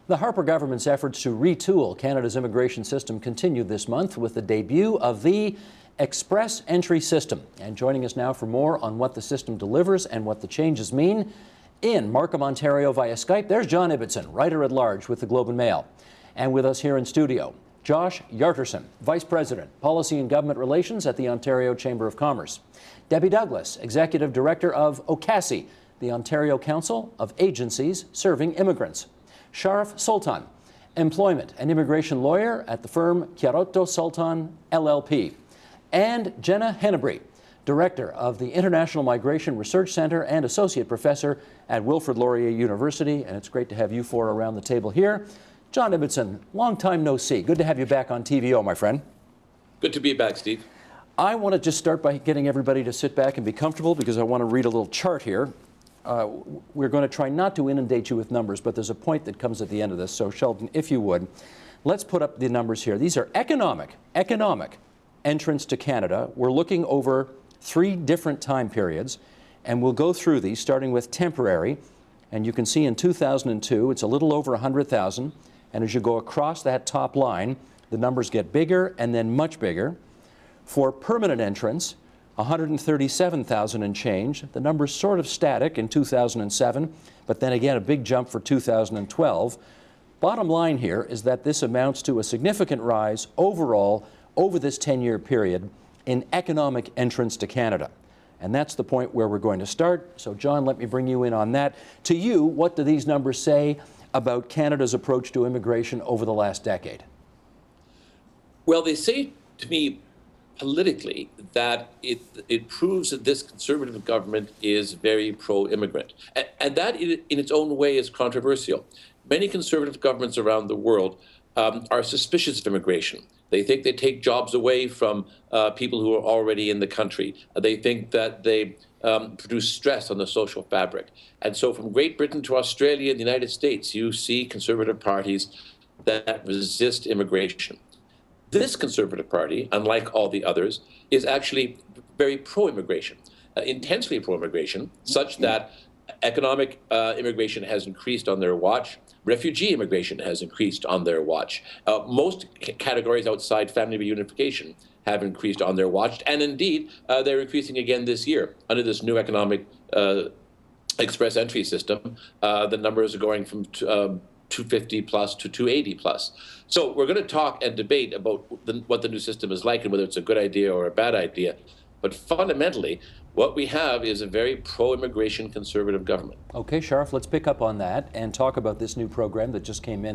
The Harper government's efforts to retool Canada's immigration system continued this month with the debut of the Express Entry System. And joining us now for more on what the system delivers and what the changes mean, in Markham, Ontario via Skype, there's John Ibbitson, writer-at-large with the Globe and Mail. And with us here in studio, Josh Yarterson, Vice President, Policy and Government Relations at the Ontario Chamber of Commerce. Debbie Douglas, Executive Director of OCASI, the Ontario Council of Agencies Serving Immigrants. Sharif Sultan, Employment and Immigration Lawyer at the firm Chiarotto Sultan LLP. And Jenna Hennebree, Director of the International Migration Research Center and Associate Professor at Wilfrid Laurier University. And it's great to have you four around the table here. John Ibbitson, long time no see. Good to have you back on TVO, my friend. Good to be back, Steve. I want to just start by getting everybody to sit back and be comfortable because I want to read a little chart here. We're going to try not to inundate you with numbers, but there's a point that comes at the end of this. So, Sheldon, if you would, let's put up the numbers here. These are economic entrance to Canada. We're looking over 3 different time periods, and we'll go through these, starting with temporary. And you can see in 2002, it's a little over 100,000. And as you go across that top line, the numbers get bigger and then much bigger. For permanent entrance, 137,000 and change. The number's sort of static in 2007, but then again a big jump for 2012. Bottom line here is that this amounts to a significant rise overall over this 10-year period in economic entrance to Canada. And that's the point where we're going to start. So John, let me bring you in on that. To you, what do these numbers say about Canada's approach to immigration over the last decade? Well, they say to me politically that it proves that this Conservative government is very pro-immigrant. And that in its own way is controversial. Many Conservative governments around the world are suspicious of immigration. They think they take jobs away from people who are already in the country. They think that they produce stress on the social fabric. And so from Great Britain to Australia and the United States, you see Conservative parties that resist immigration. This Conservative Party, unlike all the others, is actually very pro-immigration, intensely pro-immigration, such that economic immigration has increased on their watch. Refugee immigration has increased on their watch. Most categories outside family reunification have increased on their watch. And indeed, they're increasing again this year under this new economic express entry system. The numbers are going from 250 plus to 280 plus. So we're going to talk and debate about what the new system is like and whether it's a good idea or a bad idea. But fundamentally, what we have is a very pro-immigration Conservative government. Okay, Sharif, let's pick up on that and talk about this new program that just came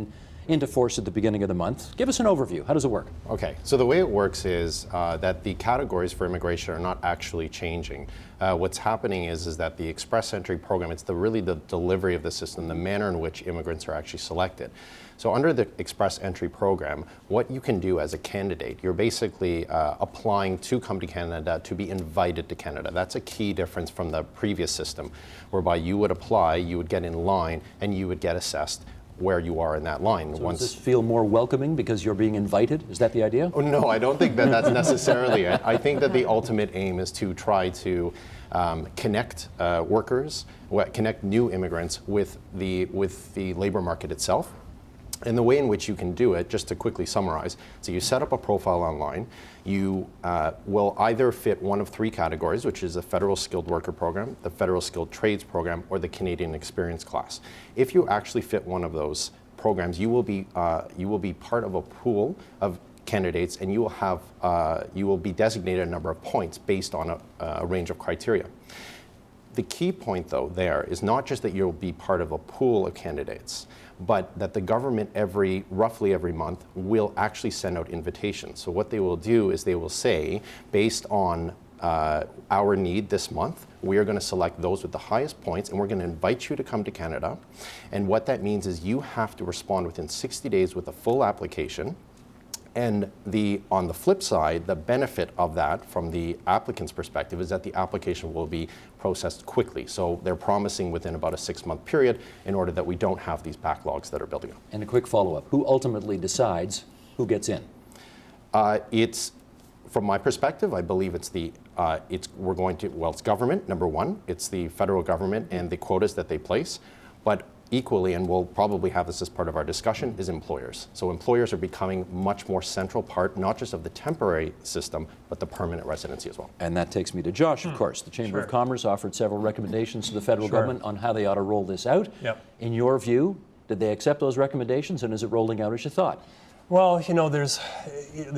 into force at the beginning of the month. Give us an overview. How does it work? Okay, so the way it works is that the categories for immigration are not actually changing. What's happening is that the Express Entry program, it's really the delivery of the system, the manner in which immigrants are actually selected. So under the Express Entry program, what you can do as a candidate, you're basically applying to come to Canada to be invited to Canada. That's a key difference from the previous system, whereby you would apply, you would get in line, and you would get assessed where you are in that line. So does this feel more welcoming because you're being invited? Is that the idea? Oh, no, I don't think that that's necessarily it. I think that the ultimate aim is to try to connect workers, connect new immigrants with the labor market itself. And the way in which you can do it, just to quickly summarize, so you set up a profile online. You will either fit one of 3 categories, which is the Federal Skilled Worker Program, the Federal Skilled Trades Program, or the Canadian Experience class. If you actually fit one of those programs, you will be part of a pool of candidates, and you will be designated a number of points based on a range of criteria. The key point, though, there is not just that you'll be part of a pool of candidates, but that the government roughly every month will actually send out invitations. So what they will do is they will say, based on our need this month, we are going to select those with the highest points, and we're going to invite you to come to Canada. And what that means is you have to respond within 60 days with a full application. And on the flip side, the benefit of that from the applicant's perspective is that the application will be processed quickly. So they're promising within about a 6-month period in order that we don't have these backlogs that are building up. And a quick follow-up. Who ultimately decides who gets in? It's, from my perspective, I believe it's government, number one. It's the federal government and the quotas that they place. But equally, and we'll probably have this as part of our discussion, is employers. So employers are becoming much more central part, not just of the temporary system, but the permanent residency as well. And that takes me to Josh, of course. The Chamber of Commerce offered several recommendations to the federal government on how they ought to roll this out. Yep. In your view, did they accept those recommendations, and is it rolling out as you thought? Well, you know, there's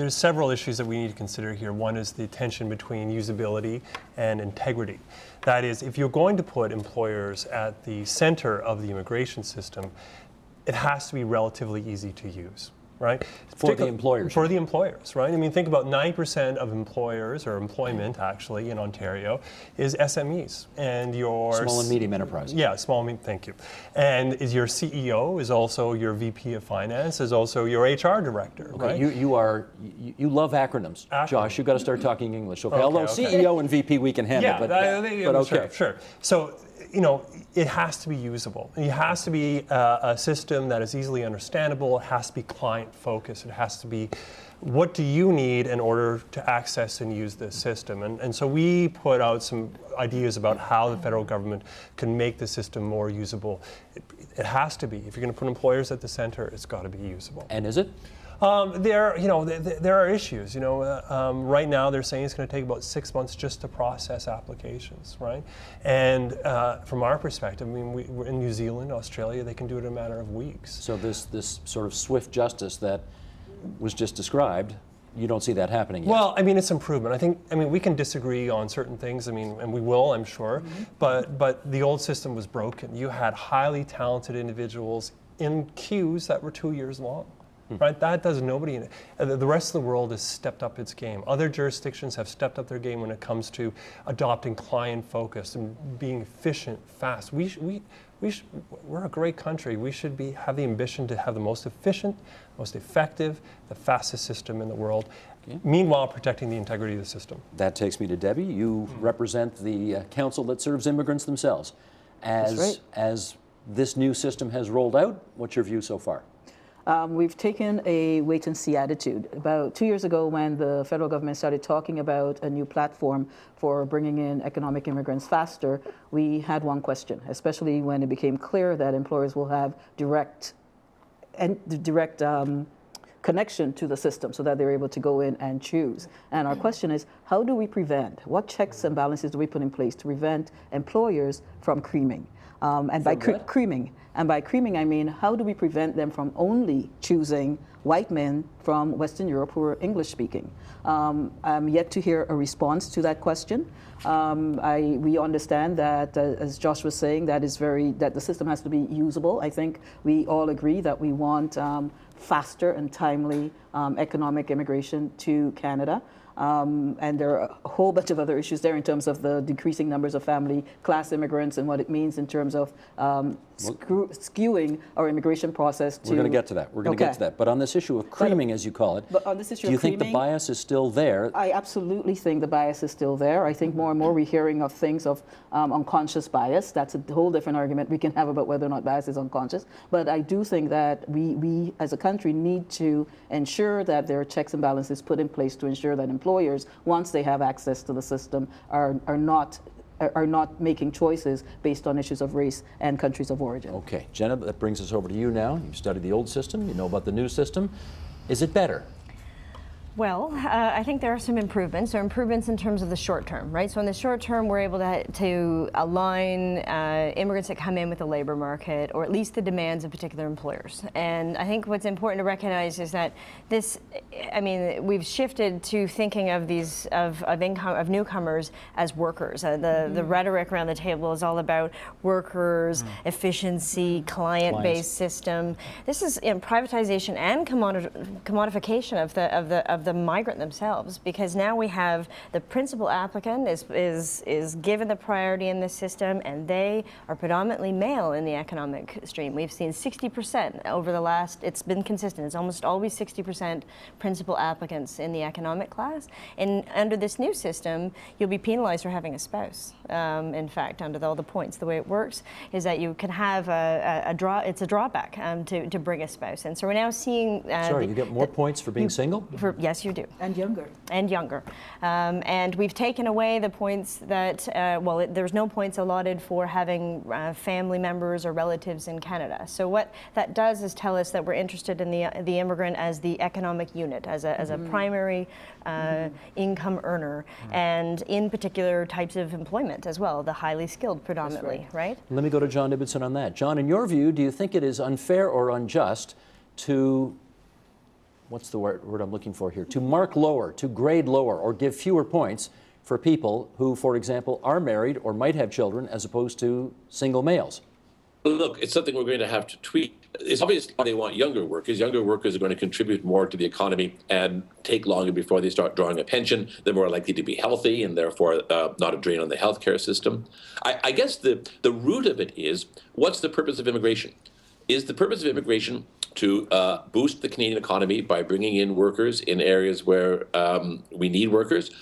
several issues that we need to consider here. One is the tension between usability and integrity. That is, if you're going to put employers at the center of the immigration system, it has to be relatively easy to use, right? For the employers. For the employers, right? I mean, think about 9% of employers, or employment actually, in Ontario is SMEs. And your Small and medium enterprises. Yeah, small and medium, thank you. And is your CEO is also your VP of Finance, is also your HR director, right? You love acronyms. Josh, you've got to start talking English. Okay, although CEO and VP we can handle, but okay. Sure. So, you know, it has to be usable. It has to be a system that is easily understandable. It has to be client-focused. It has to be, what do you need in order to access and use this system? And so we put out some ideas about how the federal government can make the system more usable. It has to be. If you're going to put employers at the center, it's got to be usable. And is it? There are issues. Right now they're saying it's going to take about 6 months just to process applications, right? And from our perspective, I mean, we're in New Zealand, Australia, they can do it in a matter of weeks. So this sort of swift justice that was just described, you don't see that happening yet? Well, I mean, it's improvement. I mean, we can disagree on certain things. I mean, and we will, I'm sure. But the old system was broken. You had highly talented individuals in queues that were 2 years long. Right, that does nobody in it. The rest of the world has stepped up its game. Other jurisdictions have stepped up their game when it comes to adopting client focus and being efficient, fast. We're a great country. We should have the ambition to have the most efficient, most effective, the fastest system in the world. Okay. Meanwhile, protecting the integrity of the system. That takes me to Debbie. You represent the council that serves immigrants themselves. As this new system has rolled out, what's your view so far? We've taken a wait-and-see attitude. About 2 years ago, when the federal government started talking about a new platform for bringing in economic immigrants faster, we had one question, especially when it became clear that employers will have direct connection to the system so that they're able to go in and choose. And our question is, how do we prevent, what checks and balances do we put in place to prevent employers from creaming? Creaming. And by creaming, I mean, how do we prevent them from only choosing white men from Western Europe who are English speaking? I'm yet to hear a response to that question. We understand that, as Josh was saying, that the system has to be usable. I think we all agree that we want faster and timely economic immigration to Canada. And there are a whole bunch of other issues there in terms of the decreasing numbers of family class immigrants and what it means in terms of skewing our immigration process to... We're going to get to that. We're going to get to that. But on this issue of creaming, as you call it, but on this issue do you think the bias is still there? I absolutely think the bias is still there. I think more and more we're hearing of things of unconscious bias. That's a whole different argument we can have about whether or not bias is unconscious. But I do think that we as a country need to ensure that there are checks and balances put in place to ensure that employers, once they have access to the system, are not making choices based on issues of race and countries of origin. Okay, Jenna, that brings us over to you now. You've studied the old system, you know about the new system. Is it better? Well, I think there are some improvements. There are improvements in terms of the short term, right? So in the short term, we're able to align immigrants that come in with the labor market, or at least the demands of particular employers. And I think what's important to recognize is that we've shifted to thinking of these of newcomers as workers. The rhetoric around the table is all about workers, efficiency, client-based system. This is privatization and commodification of the migrant themselves, because now we have the principal applicant is given the priority in this system, and they are predominantly male in the economic stream. We've seen 60% over the last, it's been consistent, it's almost always 60% principal applicants in the economic class. And under this new system, you'll be penalized for having a spouse. In fact, under all the points, the way it works is that you can have it's a drawback to bring a spouse. And so we're now seeing... Sorry, you get more points for being single? Yes, Yes, you do. And younger. And younger. And we've taken away the points that, there's no points allotted for having family members or relatives in Canada. So what that does is tell us that we're interested in the immigrant as the economic unit, as a primary income earner, and in particular types of employment as well, the highly skilled predominantly, right? Let me go to John Ibbotson on that. John, in your view, do you think it is unfair or unjust to, what's the word I'm looking for here, to mark lower, to grade lower, or give fewer points for people who, for example, are married or might have children as opposed to single males? Look, it's something we're going to have to tweak. It's obvious they want younger workers. Younger workers are going to contribute more to the economy and take longer before they start drawing a pension. They're more likely to be healthy and therefore not a drain on the healthcare system. I guess the root of it is, what's the purpose of immigration? Is the purpose of immigration to boost the Canadian economy by bringing in workers in areas where we need workers?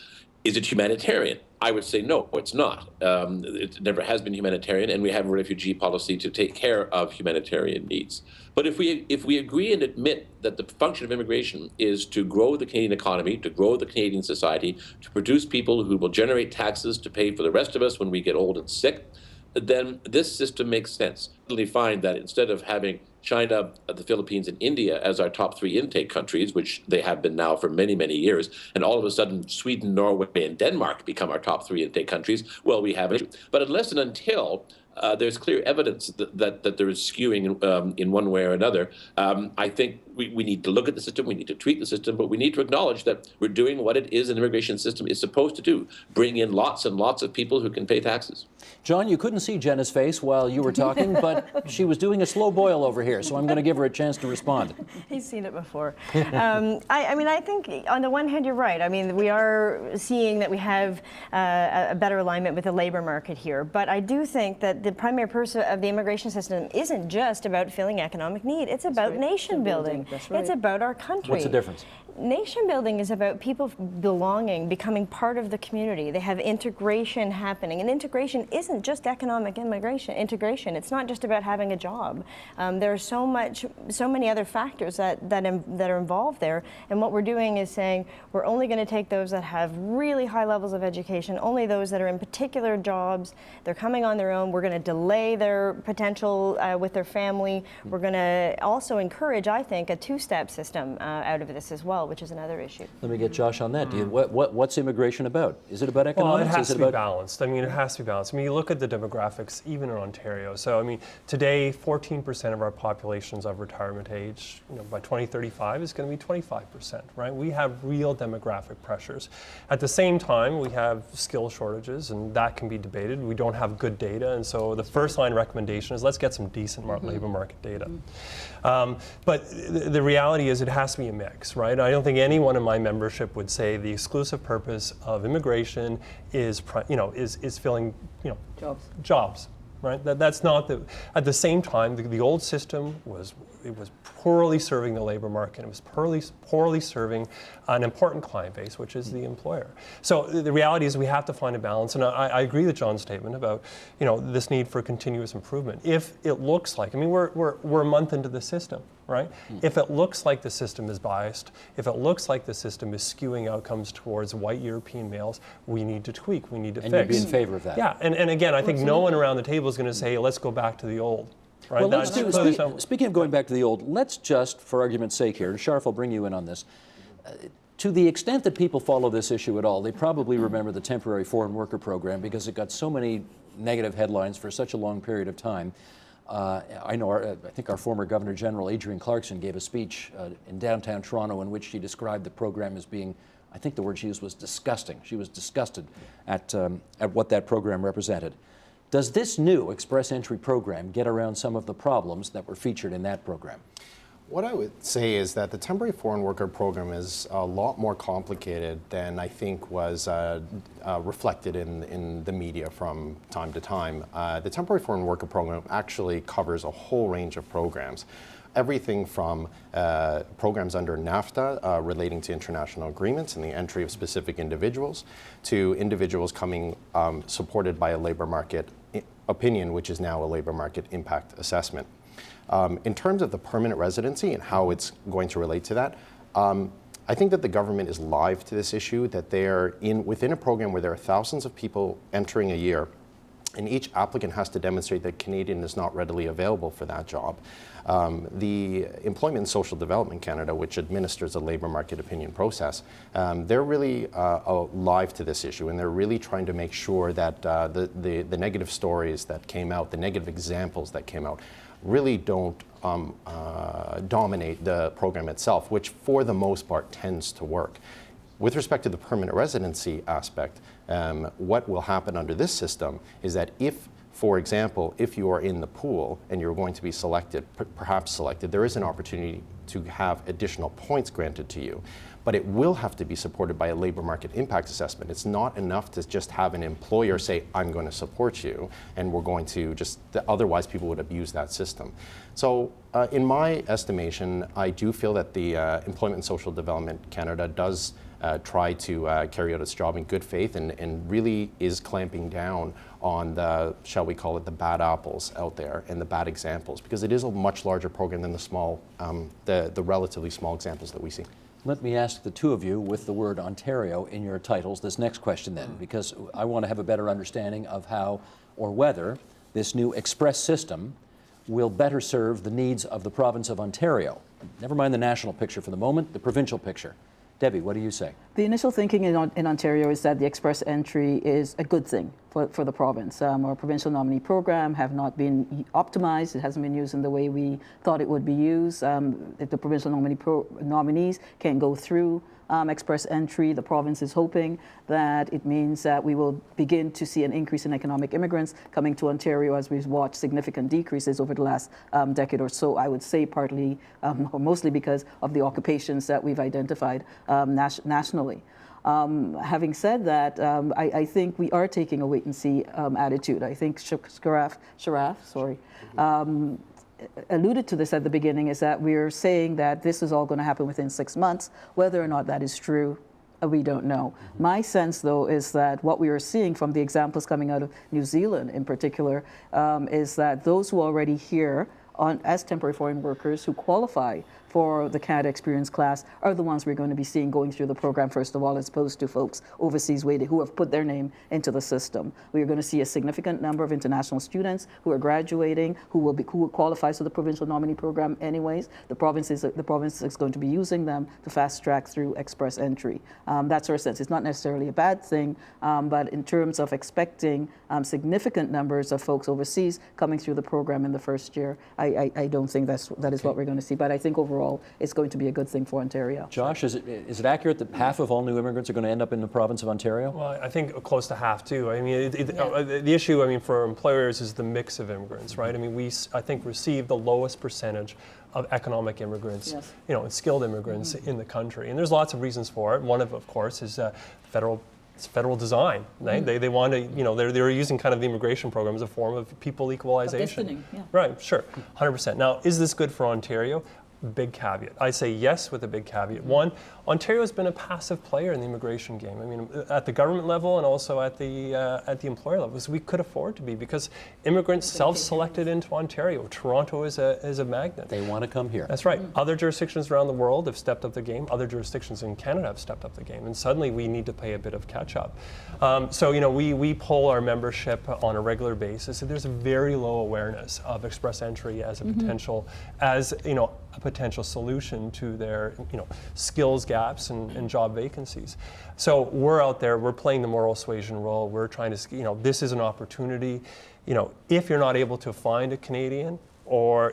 Is it humanitarian? I would say no, it's not. It never has been humanitarian, and we have a refugee policy to take care of humanitarian needs. But if we agree and admit that the function of immigration is to grow the Canadian economy, to grow the Canadian society, to produce people who will generate taxes to pay for the rest of us when we get old and sick, then this system makes sense. We find that instead of having China, the Philippines, and India as our top 3 intake countries, which they have been now for many, many years, and all of a sudden Sweden, Norway, and Denmark become our top 3 intake countries, well, we have it. But unless and until there's clear evidence that there is skewing in one way or another, I think we need to look at the system, we need to tweak the system, but we need to acknowledge that we're doing what it is an immigration system is supposed to do, bring in lots and lots of people who can pay taxes. John, you couldn't see Jenna's face while you were talking, but she was doing a slow boil over here, so I'm going to give her a chance to respond. He's seen it before. I think on the one hand, you're right. I mean, we are seeing that we have a better alignment with the labor market here, but I do think that the primary purpose of the immigration system isn't just about filling economic need. It's about nation building. That's right. It's about our country. What's the difference? Nation building is about people belonging, becoming part of the community. They have integration happening, and integration isn't just economic integration. It's not just about having a job. There are so many other factors that are involved there. And what we're doing is saying we're only going to take those that have really high levels of education, only those that are in particular jobs. They're coming on their own. We're going to delay their potential with their family. We're going to also encourage, I think, a 2-step system out of this as well, which is another issue. Let me get Josh on that. What's immigration about? Is it about economics? Well, it has is to be balanced. I mean, it has to be balanced. I mean, you look at the demographics, even in Ontario. So, I mean, today, 14% of our population is of retirement age. You know, by 2035, it's going to be 25%, right? We have real demographic pressures. At the same time, we have skill shortages, and that can be debated. We don't have good data, and so the first line recommendation is let's get some decent labor market data. But the reality is it has to be a mix, right? I don't think anyone in my membership would say the exclusive purpose of immigration is filling, jobs, right? That's not the. At the same time, the old system was poorly serving the labor market. It was poorly serving an important client base, which is the employer. So the reality is we have to find a balance, and I agree with John's statement about this need for continuous improvement. If it looks like, I mean, we're a month into the system, right? If it looks like the system is biased, if it looks like the system is skewing outcomes towards white European males, we need to tweak, we need to fix. And you'd be in favor of that? Yeah, and again, I think no one around the table is going to say, let's go back to the old. Right? Well, speaking of going back to the old, let's just, for argument's sake here, Sharf will bring you in on this. To the extent that people follow this issue at all, they probably remember the temporary foreign worker program because it got so many negative headlines for such a long period of time. I think our former Governor General, Adrienne Clarkson, gave a speech in downtown Toronto in which she described the program as being, I think the word she used was disgusting. She was disgusted at what that program represented. Does this new express entry program get around some of the problems that were featured in that program? What I would say is that the temporary foreign worker program is a lot more complicated than I think was reflected in the media from time to time. The temporary foreign worker program actually covers a whole range of programs. Everything from programs under NAFTA relating to international agreements and the entry of specific individuals to individuals coming supported by a labor market opinion, which is now a labor market impact assessment. In terms of the permanent residency and how it's going to relate to that, I think that the government is live to this issue, that they're within a program where there are thousands of people entering a year, and each applicant has to demonstrate that Canadian is not readily available for that job. The Employment and Social Development Canada, which administers the labour market opinion process, they're really live to this issue, and they're really trying to make sure that the negative stories that came out, the negative examples that came out, really don't dominate the program itself, which for the most part tends to work. With respect to the permanent residency aspect, what will happen under this system is that if, for example, if you are in the pool and you're going to be selected, perhaps selected, there is an opportunity to have additional points granted to you. But it will have to be supported by a labor market impact assessment. It's not enough to just have an employer say, I'm going to support you, and we're going to just, otherwise people would abuse that system. So in my estimation, I do feel that the Employment and Social Development Canada does try to carry out its job in good faith and really is clamping down on the, shall we call it, the bad apples out there and the bad examples, because it is a much larger program than the small, the relatively small examples that we see. Let me ask the two of you, with the word Ontario in your titles, this next question then, because I want to have a better understanding of how or whether this new express system will better serve the needs of the province of Ontario. Never mind the national picture for the moment, the provincial picture. Debbie, what do you say? The initial thinking in Ontario is that the express entry is a good thing for the province. Our provincial nominee program have not been optimized. It hasn't been used in the way we thought it would be used. If the provincial nominees can go through express entry, the province is hoping that it means that we will begin to see an increase in economic immigrants coming to Ontario, as we've watched significant decreases over the last decade or so. I would say partly or mostly because of the occupations that we've identified nationally. Having said that, I think we are taking a wait-and-see attitude. I think Sharaf alluded to this at the beginning, is that we're saying that this is all going to happen within 6 months. Whether or not that is true, we don't know. My sense, though, is that what we are seeing from the examples coming out of New Zealand in particular is that those who are already here as temporary foreign workers who qualify for the Canada Experience class are the ones we're going to be seeing going through the program, first of all, as opposed to folks overseas who have put their name into the system. We are going to see a significant number of international students who are graduating, who will qualify for the provincial nominee program anyways. The province is going to be using them to fast track through express entry. That's our sense. It's not necessarily a bad thing, but in terms of expecting significant numbers of folks overseas coming through the program in the first year, I don't think that is what we're going to see. But I think overall, it's going to be a good thing for Ontario. Josh, is it accurate that half of all new immigrants are going to end up in the province of Ontario? Well, I think close to half too. I mean, the issue, I mean, for employers is the mix of immigrants, right? I mean, I think receive the lowest percentage of economic immigrants, yes, and skilled immigrants in the country, and there's lots of reasons for it. One of course, is federal design. Right? They want to, they're using kind of the immigration program as a form of people equalization. Yeah. Right, sure, 100%. Now, is this good for Ontario? Big caveat. I say yes with a big caveat. One, Ontario has been a passive player in the immigration game. I mean, at the government level and also at the employer level, so we could afford to be, because immigrants self-selected into Ontario. Toronto is a magnet. They want to come here. That's right. Other jurisdictions around the world have stepped up the game. Other jurisdictions in Canada have stepped up the game, and suddenly we need to play a bit of catch up. So we poll our membership on a regular basis, and there's a very low awareness of express entry as a potential, a potential solution to their skills gaps and job vacancies. So we're out there, we're playing the moral suasion role. We're trying to, this is an opportunity. If you're not able to find a Canadian or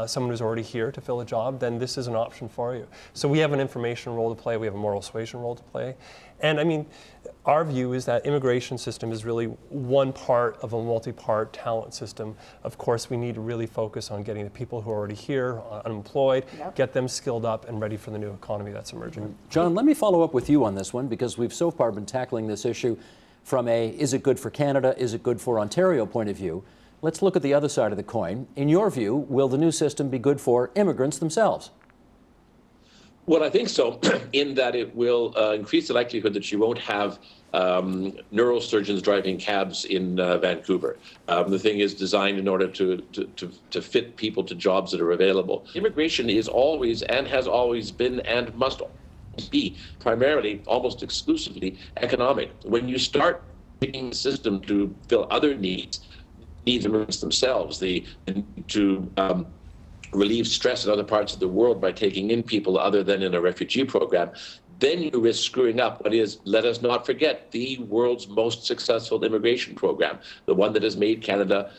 someone who's already here to fill a job, then this is an option for you. So we have an information role to play, we have a moral suasion role to play. And I mean, our view is that immigration system is really one part of a multi-part talent system. Of course, we need to really focus on getting the people who are already here, unemployed, get them skilled up and ready for the new economy that's emerging. John, let me follow up with you on this one, because we've so far been tackling this issue from a is it good for Canada, is it good for Ontario point of view. Let's look at the other side of the coin. In your view, will the new system be good for immigrants themselves? Well, I think so, in that it will increase the likelihood that you won't have neurosurgeons driving cabs in Vancouver. The thing is designed in order to fit people to jobs that are available. Immigration is always and has always been and must to be primarily, almost exclusively, economic. When you start making the system to fill other needs immigrants themselves, to relieve stress in other parts of the world by taking in people other than in a refugee program, then you risk screwing up what is, let us not forget, the world's most successful immigration program, the one that has made Canada,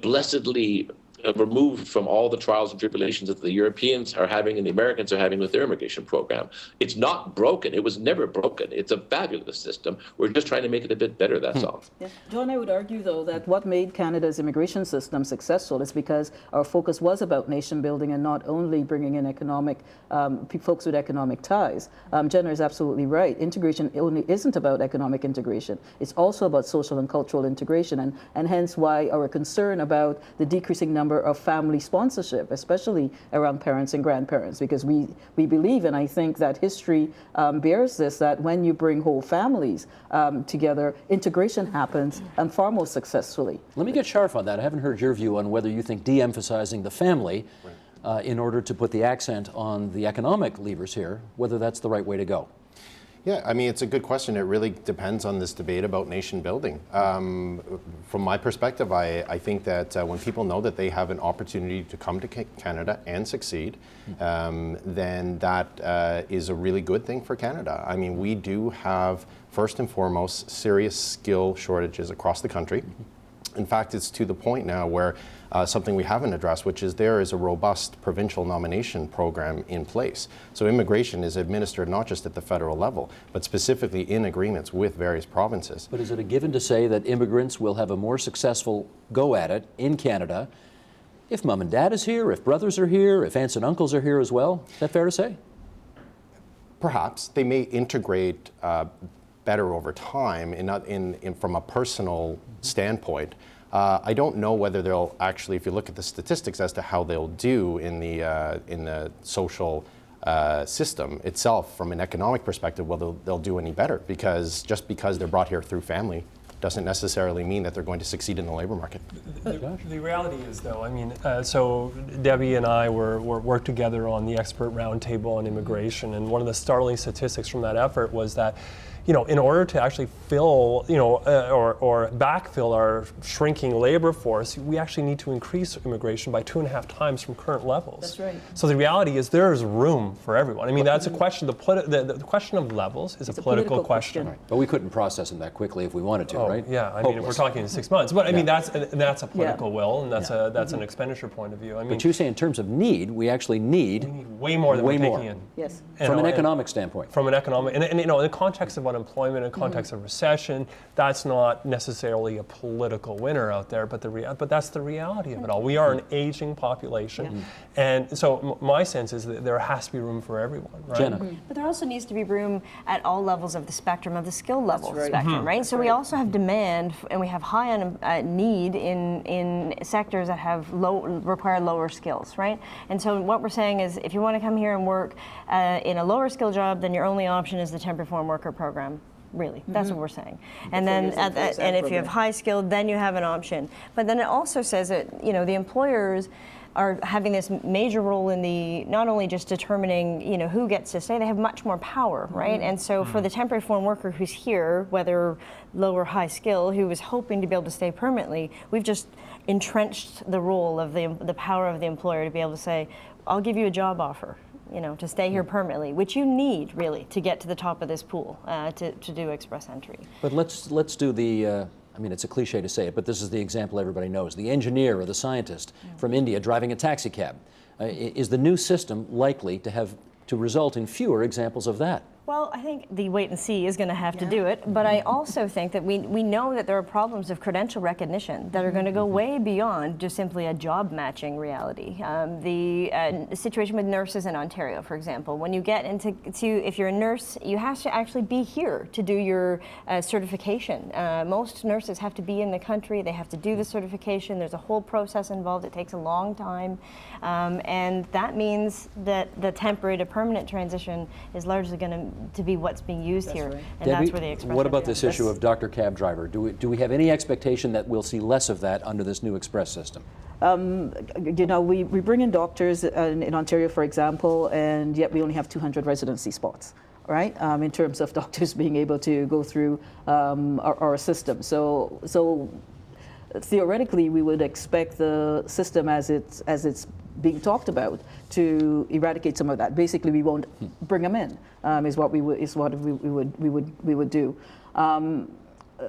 blessedly removed from all the trials and tribulations that the Europeans are having and the Americans are having with their immigration program. It's not broken. It was never broken. It's a fabulous system. We're just trying to make it a bit better, that's all. Yeah. John, I would argue, though, that what made Canada's immigration system successful is because our focus was about nation building and not only bringing in folks with economic ties. Jenna is absolutely right. Integration only isn't about economic integration. It's also about social and cultural integration, and hence why our concern about the decreasing number of family sponsorship, especially around parents and grandparents, because we believe, and I think that history bears this, that when you bring whole families together, integration happens far more successfully. Let me get sharp on that. I haven't heard your view on whether you think de-emphasizing the family in order to put the accent on the economic levers here, whether that's the right way to go. Yeah, I mean, it's a good question. It really depends on this debate about nation building. From my perspective, I think that when people know that they have an opportunity to come to Canada and succeed, then that is a really good thing for Canada. I mean, we do have, first and foremost, serious skill shortages across the country. In fact, it's to the point now where something we haven't addressed, which is there is a robust provincial nomination program in place. So immigration is administered not just at the federal level, but specifically in agreements with various provinces. But is it a given to say that immigrants will have a more successful go at it in Canada if mom and dad is here, if brothers are here, if aunts and uncles are here as well? Is that fair to say? Perhaps. They may integrate better over time from a personal standpoint. I don't know whether they'll actually, if you look at the statistics as to how they'll do in the social system itself from an economic perspective, whether they'll do any better, because just because they're brought here through family doesn't necessarily mean that they're going to succeed in the labor market. The reality is, though, I mean, so Debbie and I worked together on the expert roundtable on immigration, and one of the startling statistics from that effort was that, you know, in order to actually fill, or backfill our shrinking labor force, we actually need to increase immigration by 2.5 times from current levels. That's right. So the reality is there is room for everyone. I mean, that's a question. The question of levels is a political question. Right. But we couldn't process them that quickly if we wanted to, right? Yeah, I mean, if we're talking 6 months, but I mean that's a political will, and that's an expenditure point of view. I mean, But you say in terms of need, we actually need way more than we're taking in. Yes. from an economic standpoint. From an economic, and in the context of unemployment, in the context of recession, that's not necessarily a political winner out there, but that's the reality of it all. We are an aging population, and so my sense is that there has to be room for everyone, right? Jenna. But there also needs to be room at all levels of the spectrum, of the skill level spectrum, right? So we also have demand, and we have high need in sectors that require lower skills, right? And so what we're saying is, if you want to come here and work in a lower skill job, then your only option is the temporary foreign worker program. Really, that's what we're saying. And then, and if you have high skilled, then you have an option. But then it also says that the employers are having this major role in not only just determining who gets to stay, they have much more power, right? And so for the temporary foreign worker who's here, whether low or high skill, who is hoping to be able to stay permanently, we've just entrenched the role of the power of the employer to be able to say, I'll give you a job offer, to stay here permanently, which you need really to get to the top of this pool to do express entry. But let's do the, I mean, it's a cliche to say it, but this is the example everybody knows. The engineer or the scientist from India driving a taxi cab. Is the new system likely to result in fewer examples of that? Well, I think the wait and see is going to have to do it, but I also think that we know that there are problems of credential recognition that are going to go way beyond just simply a job matching reality. The situation with nurses in Ontario, for example, when you get if you're a nurse, you have to actually be here to do your certification. Most nurses have to be in the country, they have to do the certification, there's a whole process involved, it takes a long time, and that means that the temporary to permanent transition is largely going to to be what's being used here, right. and Debbie, that's where the express. what about entry this comes. issue of Dr. Cab Driver? Do we have any expectation that we'll see less of that under this new express system? You know, we bring in doctors in Ontario, for example, and yet we only have 200 residency spots, right? In terms of doctors being able to go through our system. So theoretically, we would expect the system as it's being talked about to eradicate some of that. Basically, we won't bring them in. Is what we would do.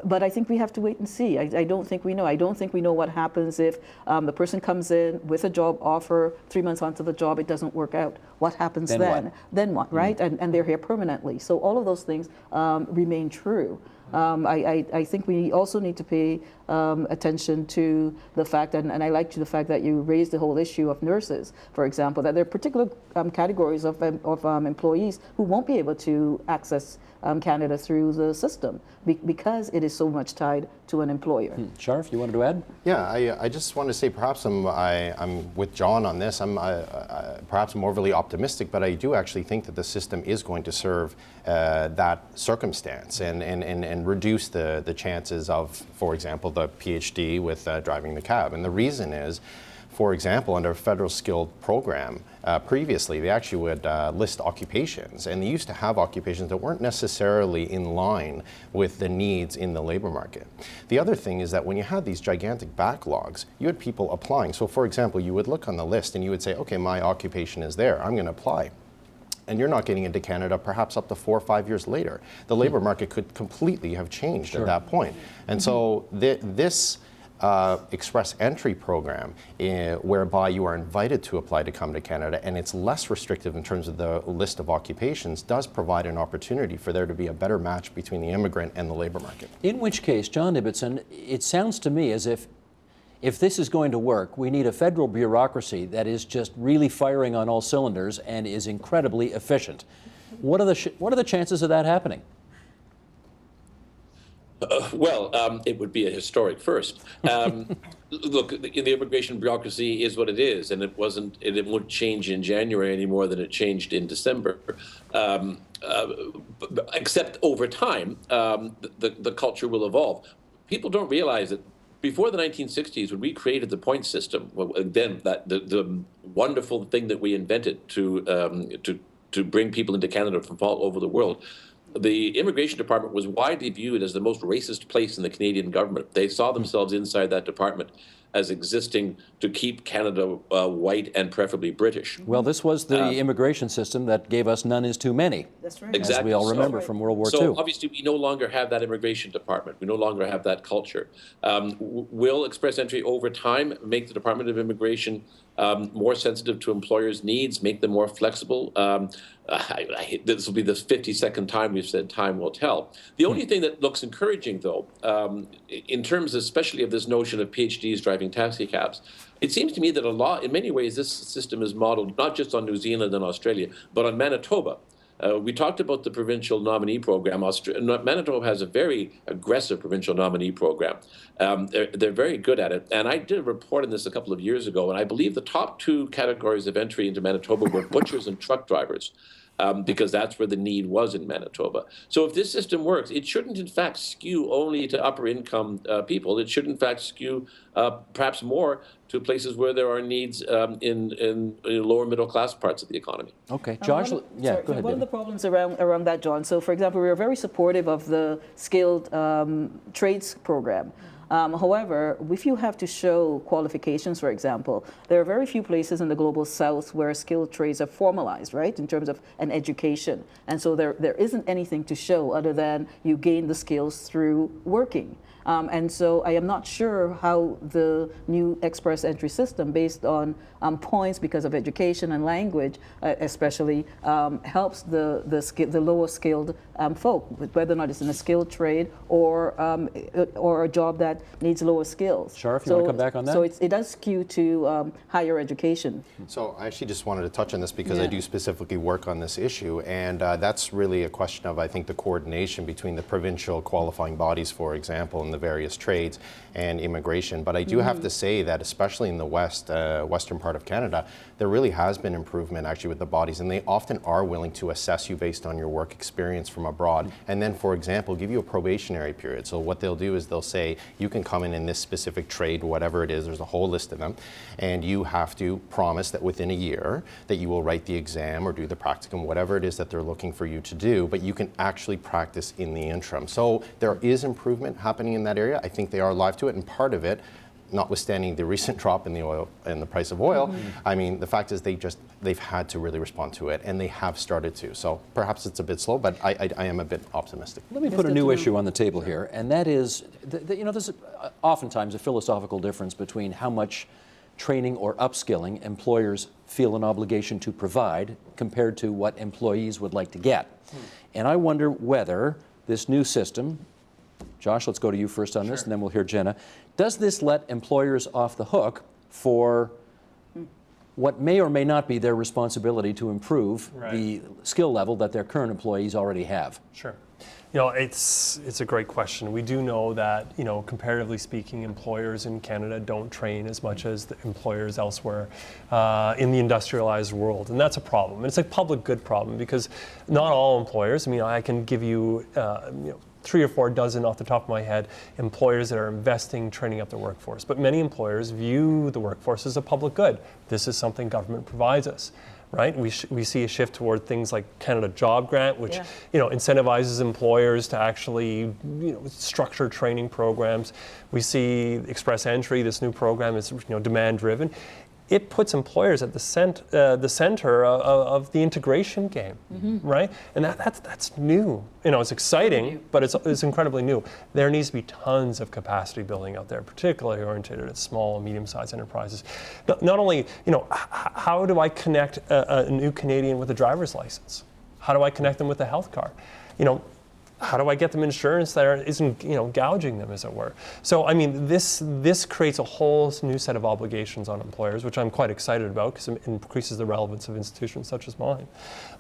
But I think we have to wait and see. I don't think we know. I don't think we know what happens if the person comes in with a job offer, 3 months onto the job, it doesn't work out. What happens Then then? what? Then what, right? And they're here permanently. So all of those things remain true. I think we also need to pay attention to the fact, and I liked the fact that you raised the whole issue of nurses, for example, that there are particular categories of employees who won't be able to access Canada through the system because it is so much tied to an employer. Sharif, you wanted to add? Yeah, I just want to say perhaps I'm with John on this. I'm perhaps I'm overly optimistic, but I do actually think that the system is going to serve that circumstance and reduce the chances of, for example, the PhD with driving the cab. And the reason is, for example, under a federal skilled program, previously they actually would list occupations, and they used to have occupations that weren't necessarily in line with the needs in the labor market. The other thing is that when you had these gigantic backlogs, you had people applying. So for example, you would look on the list and you would say, okay, my occupation is there, I'm going to apply. And you're not getting into Canada perhaps up to 4 or 5 years later. The labor market could completely have changed at that point. And so this express entry program whereby you are invited to apply to come to Canada, and it's less restrictive in terms of the list of occupations, does provide an opportunity for there to be a better match between the immigrant and the labor market. In which case, John Ibbotson, it sounds to me as if this is going to work, we need a federal bureaucracy that is just really firing on all cylinders and is incredibly efficient. What are the chances of that happening? It would be a historic first. Look, the immigration bureaucracy is what it is, and it won't change in January any more than it changed in December. Except over time, the culture will evolve. People don't realize that before the 1960s, when we created the point system, then the wonderful thing that we invented to bring people into Canada from all over the world, the immigration department was widely viewed as the most racist place in the Canadian government. They saw themselves inside that department as existing to keep Canada white and preferably British. Well, this was the immigration system that gave us none is too many. That's right. Exactly. As we all remember from World War II. So obviously we no longer have that immigration department. We no longer have that culture. Will express entry over time make the Department of Immigration more sensitive to employers' needs, make them more flexible? This will be the 52nd time we've said time will tell. The only thing that looks encouraging, though, in terms especially of this notion of PhDs driving taxi cabs, it seems to me that in many ways, this system is modeled not just on New Zealand and Australia, but on Manitoba. We talked about the provincial nominee program. Manitoba has a very aggressive provincial nominee program. They're very good at it. And I did a report on this a couple of years ago, and I believe the top 2 categories of entry into Manitoba were butchers and truck drivers, because that's where the need was in Manitoba. So if this system works, it shouldn't in fact skew only to upper income people. It should in fact skew perhaps more to places where there are needs in lower middle class parts of the economy. Okay, Josh, Sorry, go ahead. one of the David. problems around that, John, so for example, we are very supportive of the skilled trades program. However, if you have to show qualifications, for example, there are very few places in the global south where skilled trades are formalized, right, in terms of an education. And so there isn't anything to show other than you gain the skills through working. And so I am not sure how the new express entry system, based on points because of education and language, especially, helps the lower skilled folk, whether or not it's in a skilled trade or a job that needs lower skills. Sharif, you want to come back on that? So it does skew to higher education. So I actually just wanted to touch on this because I Yeah. do specifically work on this issue, and that's really a question of, I think, the coordination between the provincial qualifying bodies, for example, and the various trades and immigration. But I do have to say that especially in the western part of Canada, there really has been improvement actually with the bodies, and they often are willing to assess you based on your work experience from abroad, and then, for example, give you a probationary period. So what they'll do is they'll say, you can come in this specific trade, whatever it is, there's a whole list of them, and you have to promise that within a year that you will write the exam or do the practicum, whatever it is that they're looking for you to do, but you can actually practice in the interim. So there is improvement happening in that area. I think they are alive to it, and part of it, notwithstanding the recent drop in the oil and the price of oil, I mean, the fact is they've had to really respond to it, and they have started to. So perhaps it's a bit slow, but I am a bit optimistic. Let me put a new issue on the table here, and that is, you know, there's oftentimes a philosophical difference between how much training or upskilling employers feel an obligation to provide compared to what employees would like to get. And I wonder whether this new system, Josh, let's go to you first on this, and then we'll hear Jenna. Does this let employers off the hook for what may or may not be their responsibility to improve the skill level that their current employees already have? Sure. You know, it's a great question. We do know that, you know, comparatively speaking, employers in Canada don't train as much as the employers elsewhere in the industrialized world, and that's a problem. And it's a public good problem because not all employers. I mean, I can give you, you know, 3 or 4 dozen off the top of my head, employers that are investing, training up their workforce. But many employers view the workforce as a public good. This is something government provides us, right? We see a shift toward things like Canada Job Grant, which you know, incentivizes employers to actually, you know, structure training programs. We see Express Entry, this new program is, you know, demand driven. It puts employers at the center of the integration game, right? And that's new. You know, it's exciting, but it's incredibly new. There needs to be tons of capacity building out there, particularly oriented at small and medium-sized enterprises. Not only, you know, how do I connect a new Canadian with a driver's license? How do I connect them with a health card? You know, how do I get them insurance that isn't, you know, gouging them, as it were? So, I mean, this creates a whole new set of obligations on employers, which I'm quite excited about because it increases the relevance of institutions such as mine.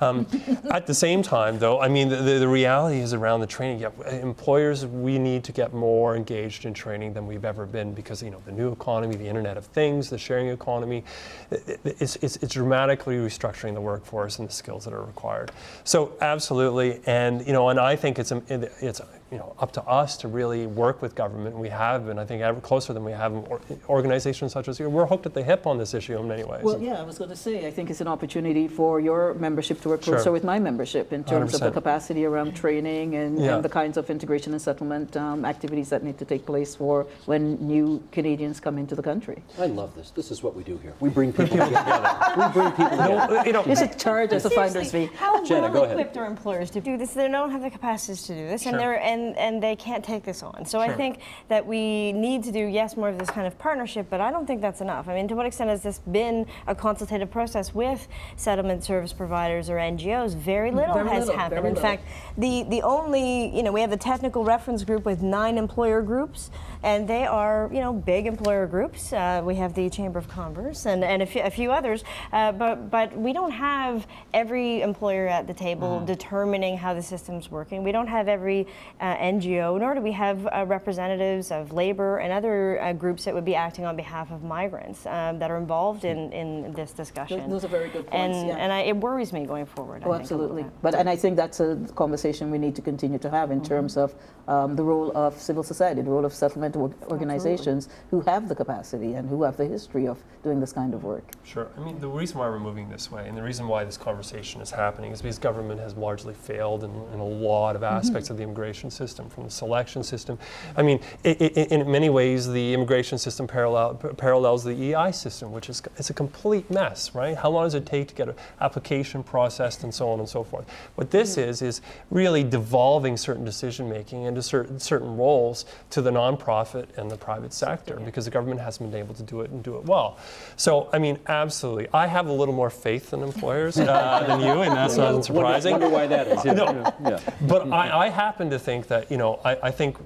At the same time, though, I mean, the reality is around the training. Yeah, employers, we need to get more engaged in training than we've ever been because, you know, the new economy, the Internet of Things, the sharing economy, it's dramatically restructuring the workforce and the skills that are required. So, absolutely, and, you know, and I think it's you know, up to us to really work with government. We have been, I think, ever closer than we have in organizations such as here. We're hooked at the hip on this issue in many ways. Well, yeah, I was going to say, I think it's an opportunity for your membership to work closer with my membership in terms of the capacity around training and the kinds of integration and settlement activities that need to take place for when new Canadians come into the country. I love this. This is what we do here. We bring people together. We bring people together. You know, You should charge as a finder's fee. How Jenna, go well ahead. equipped are employers to do this? They don't have the capacities to do this, and they can't take this on. So I think that we need to do, yes, more of this kind of partnership, but I don't think that's enough. I mean, to what extent has this been a consultative process with settlement service providers or NGOs? Very little has happened. In fact, the only, you know, we have the technical reference group with 9 employer groups, and they are, you know, big employer groups. We have the Chamber of Commerce and a few others, but we don't have every employer at the table determining how the system's working. We don't have every NGO, nor do we have representatives of labor and other groups that would be acting on behalf of migrants that are involved in this discussion. Those are very good points. And it worries me going forward. Oh, absolutely. And I think that's a conversation we need to continue to have in terms of the role of civil society, the role of settlement organizations who have the capacity and who have the history of doing this kind of work. Sure. I mean, the reason why we're moving this way and the reason why this conversation is happening is because government has largely failed in a lot of aspects of the immigration system, from the selection system. I mean, in many ways, the immigration system parallels the EI system, which is it's a complete mess, right? How long does it take to get an application processed and so on and so forth? What this is really devolving certain decision-making into certain roles to the nonprofit and the private sector because the government hasn't been able to do it and do it well. So, I mean, absolutely. I have a little more faith in employers than you, and that's not surprising. I wonder why that is. No. But I happen to think that, you know, I think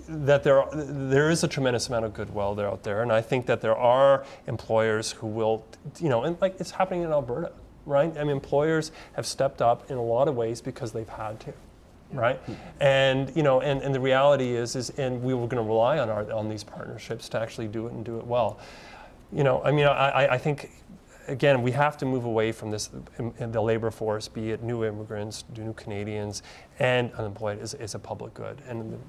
that there is a tremendous amount of goodwill there out there, and I think that there are employers who will, you know, and like it's happening in Alberta, right? I mean, employers have stepped up in a lot of ways because they've had to, right? And you know, and the reality is and we were going to rely on these partnerships to actually do it and do it well. You know, I mean, I think, again, we have to move away from this, in the labor force, be it new immigrants, new Canadians, and unemployed is a public good. And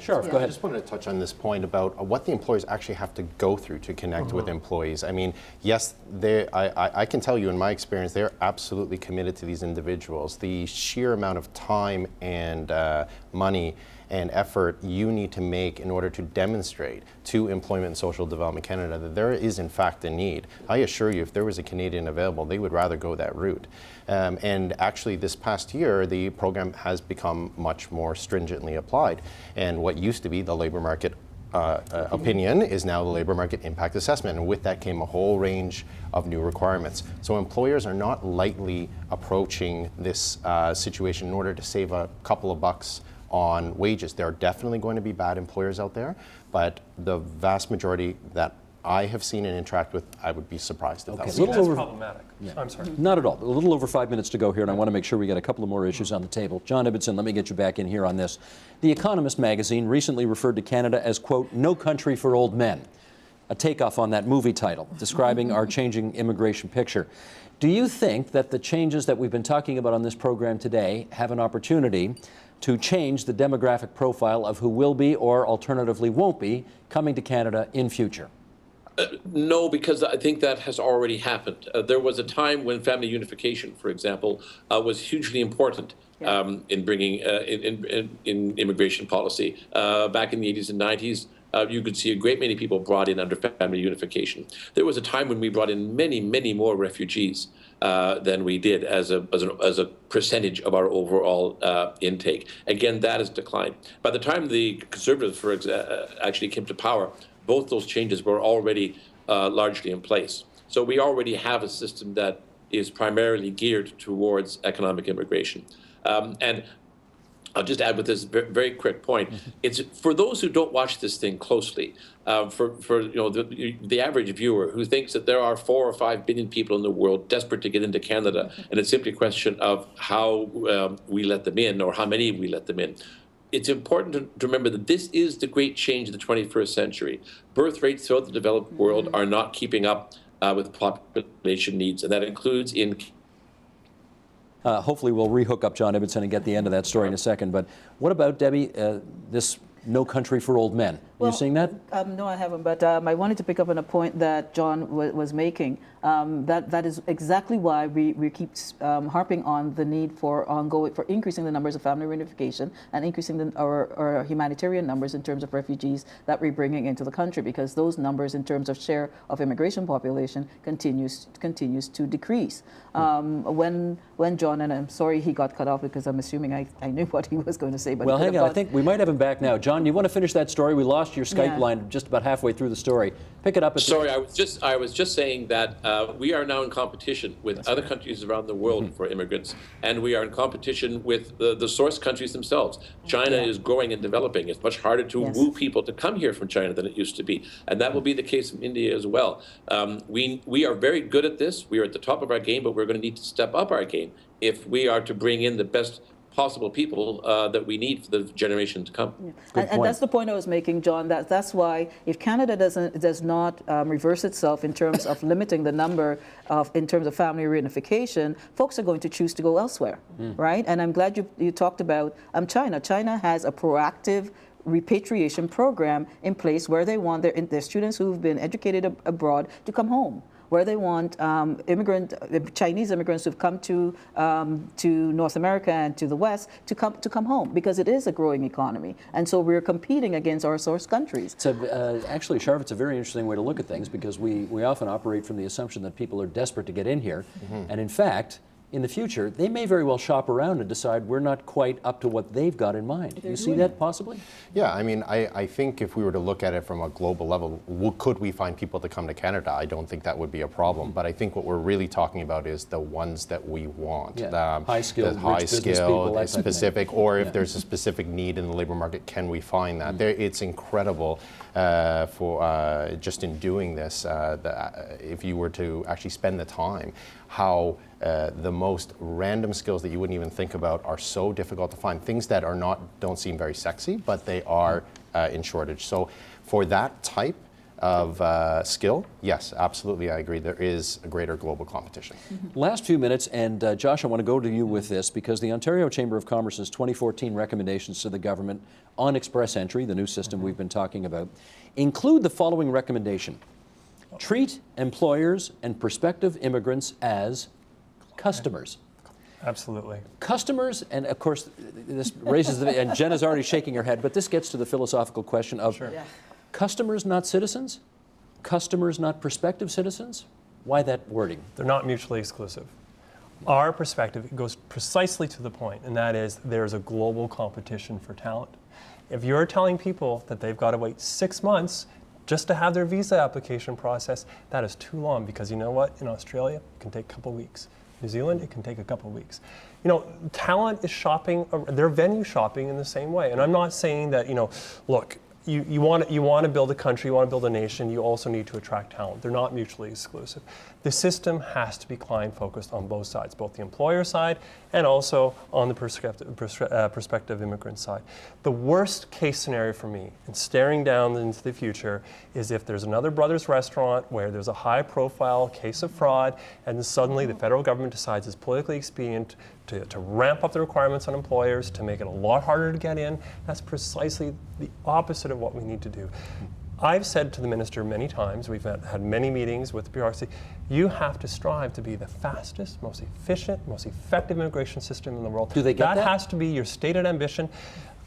Sheriff, go I ahead. just wanted to touch on this point about what the employers actually have to go through to connect with employees. I mean, yes, I can tell you in my experience, they're absolutely committed to these individuals. The sheer amount of time and money and effort you need to make in order to demonstrate to Employment and Social Development Canada that there is in fact a need. I assure you, if there was a Canadian available, they would rather go that route. And actually this past year, the program has become much more stringently applied. And what used to be the labor market opinion is now the labor market impact assessment. And with that came a whole range of new requirements. So employers are not lightly approaching this situation in order to save a couple of bucks on wages. There are definitely going to be bad employers out there, but the vast majority that I have seen and interact with, I would be surprised if that was the Little case. over- problematic. I'm sorry. Not at all. A little over 5 minutes to go here, and I want to make sure we get a couple of more issues on the table. John Ibbotson, let me get you back in here on this. The Economist magazine recently referred to Canada as, quote, no country for old men, a takeoff on that movie title, describing our changing immigration picture. Do you think that the changes that we've been talking about on this program today have an opportunity to change the demographic profile of who will be or alternatively won't be coming to Canada in future? No, because I think that has already happened. There was a time when family unification, for example, was hugely important in bringing in immigration policy. Back in the 80s and 90s, you could see a great many people brought in under family unification. There was a time when we brought in many, many more refugees than we did as a percentage of our overall intake. Again, that has declined. By the time the Conservatives, actually came to power, both those changes were already largely in place. So we already have a system that is primarily geared towards economic immigration. And I'll just add with this very quick point. It's for those who don't watch this thing closely, for you know the average viewer who thinks that there are 4 or 5 billion people in the world desperate to get into Canada, and it's simply a question of how we let them in or how many we let them in. It's important to remember that this is the great change of the 21st century. Birth rates throughout the developed world are not keeping up with population needs, and that includes in Hopefully we'll rehook up John Ibbotson and get the end of that story in a second. But what about, Debbie, this no country for old men? Are you seeing that? No, I haven't, but I wanted to pick up on a point that John was making. That is exactly why we keep harping on the need for increasing the numbers of family reunification and increasing our humanitarian numbers in terms of refugees that we're bringing into the country, because those numbers in terms of share of immigration population continues to decrease. When John, and I'm sorry he got cut off because I'm assuming I knew what he was going to say. But Well, hang on. I think we might have him back now. John, you want to finish that story? We lost your Skype Yeah. line just about halfway through the story. Pick it up. At Sorry, I was just saying that we are now in competition with other countries around the world for immigrants, and we are in competition with the source countries themselves. China is growing and developing. It's much harder to woo people to come here from China than it used to be, and that will be the case in India as well. We are very good at this. We are at the top of our game, but we're going to need to step up our game if we are to bring in the best possible people that we need for the generation to come. And that's the point I was making, John. That's why if Canada does not reverse itself in terms of limiting the number in terms of family reunification, folks are going to choose to go elsewhere, right? And I'm glad you talked about China. China has a proactive repatriation program in place where they want their students who've been educated abroad to come home, where they want Chinese immigrants who've come to North America and to the West to come home, because it is a growing economy, and so we're competing against our source countries. Actually, Sharv, it's a very interesting way to look at things, because we often operate from the assumption that people are desperate to get in here, and in fact, in the future, they may very well shop around and decide we're not quite up to what they've got in mind. You see that possibly? Yeah, I mean, I think if we were to look at it from a global level, could we find people to come to Canada? I don't think that would be a problem. But I think what we're really talking about is the ones that we want. Yeah. High-skilled, high rich business people, skill, that type of thing. specific, or if there's a specific need in the labor market, can we find that? It's incredible for just in doing this, if you were to actually spend the time, how the most random skills that you wouldn't even think about are so difficult to find. Things that don't seem very sexy, but they are in shortage. So for that type of skill, yes, absolutely, I agree. There is a greater global competition. Last few minutes, and Josh, I want to go to you with this because the Ontario Chamber of Commerce's 2014 recommendations to the government on express entry, the new system we've been talking about, include the following recommendation. Treat employers and prospective immigrants as customers. Absolutely. Customers, and of course, this raises the, and Jenna's already shaking her head, but this gets to the philosophical question of customers, not citizens? Customers, not prospective citizens? Why that wording? They're not mutually exclusive. Our perspective goes precisely to the point, and that is there's a global competition for talent. If you're telling people that they've got to wait 6 months just to have their visa application processed, that is too long, because you know what? In Australia, it can take a couple weeks. New Zealand, it can take a couple weeks. You know, talent is shopping, they're venue shopping in the same way. And I'm not saying that, you know, look, you want to build a country, you want to build a nation, you also need to attract talent. They're not mutually exclusive. The system has to be client focused on both sides, both the employer side and also on the prospective immigrant side. The worst case scenario for me, and staring down into the future, is if there's another Brothers restaurant where there's a high profile case of fraud and then suddenly the federal government decides it's politically expedient to ramp up the requirements on employers, to make it a lot harder to get in. That's precisely the opposite of what we need to do. I've said to the minister many times, we've had many meetings with the bureaucracy, you have to strive to be the fastest, most efficient, most effective immigration system in the world. Do they get that? That has to be your stated ambition.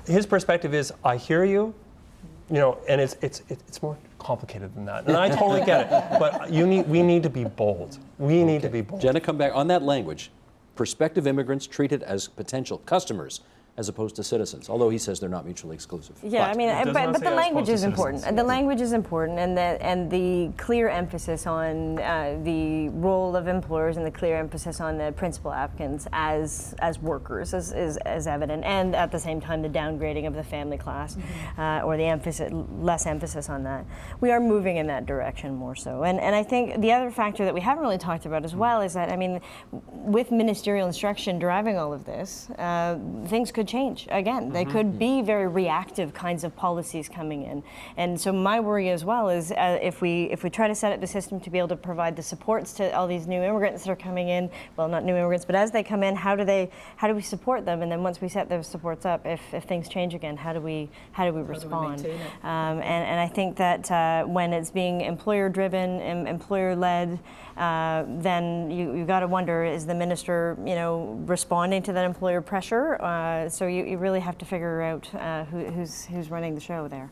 His perspective is, I hear you, you know, and it's more complicated than that. And I totally get it, but we need to be bold. We need to be bold. Jenna, come back on that language. Prospective immigrants treated as potential customers as opposed to citizens, although he says they're not mutually exclusive. Yeah, I mean, but the language is important. citizens. The language is important, and the clear emphasis on the role of employers and the clear emphasis on the principal applicants as workers is evident, and at the same time the downgrading of the family class, or the less emphasis on that. We are moving in that direction more so, and I think the other factor that we haven't really talked about as well is that, I mean, with ministerial instruction driving all of this, things could change again. They could be very reactive kinds of policies coming in, and so my worry as well is if we try to set up the system to be able to provide the supports to all these new immigrants that are coming in, well, not new immigrants, but as they come in, how do we support them? And then once we set those supports up, if things change again, how do we respond? And I think that when it's being employer driven, employer led, then you got to wonder, is the minister, you know, responding to that employer pressure? So you really have to figure out who's running the show there.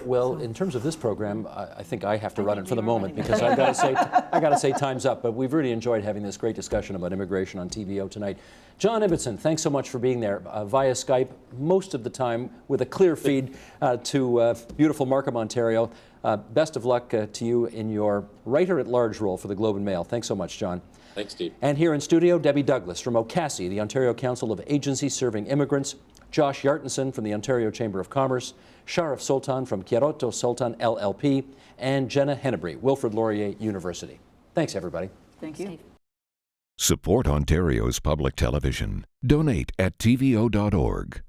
Well, in terms of this program, I think I have to run it for the moment because I got to say time's up. But we've really enjoyed having this great discussion about immigration on TVO tonight. John Ibbotson, thanks so much for being there via Skype most of the time with a clear feed to beautiful Markham, Ontario. Best of luck to you in your writer-at-large role for the Globe and Mail. Thanks so much, John. Thanks, Steve. And here in studio, Debbie Douglas from OCASI, the Ontario Council of Agencies Serving Immigrants, Josh Yartenson from the Ontario Chamber of Commerce, Sharif Sultan from Kieroto Sultan LLP, and Jenna Hennebrey, Wilfrid Laurier University. Thanks, everybody. Thank you. Support Ontario's public television. Donate at tvo.org.